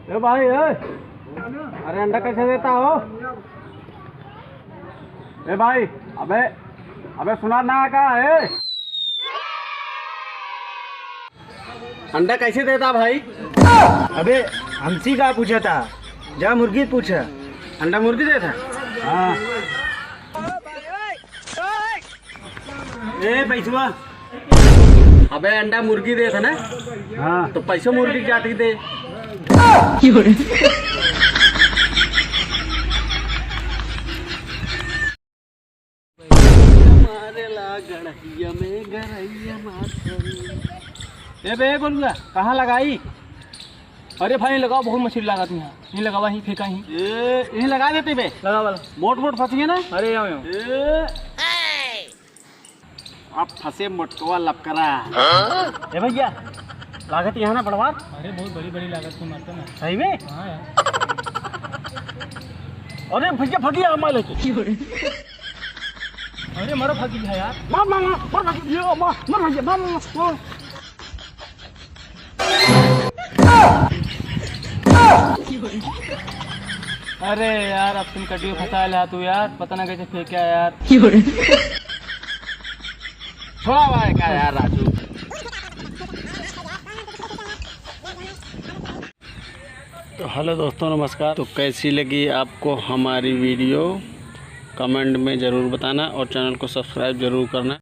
ए भाई अरे अंडा कैसे देता हो? ए भाई अबे अबे सुना ना का है? अंडा कैसे देता भाई? अबे हमसी का पूछा था, जा मुर्गी पूछा। अंडा मुर्गी देता? हाँ। ए पैसवा। अबे अंडा मुर्गी देता ना? हाँ तो पैसों मुर्गी क्या दे? ए बे बोलूँगा कहाँ लगाई? अरे भाई लगाओ, बहुत मछली लगा तू यहाँ नहीं लगावा, ही फेंका ही यही लगा देते बे। लगा वाला मोट मोट फंसी है ना? अरे आओ आप फंसे मोटकवा लपकरा। ए भैया लागत यहाँ ना पड़वा। अरे बहुत बड़ी बड़ी लागत की मारते ना। सही में? हाँ यार। अरे भैया फटिया मार लेके। अरे मरो भागी है यार। मार मार मार मार ये मार मार भैया मार मार। अरे यार अब तुम कटियो फंसा लिया तू यार, पता ना कैसे फेंका यार। थोड़ा भाई का यार राजू। तो हेलो दोस्तों नमस्कार। तो कैसी लगी आपको हमारी वीडियो कमेंट में ज़रूर बताना और चैनल को सब्सक्राइब ज़रूर करना।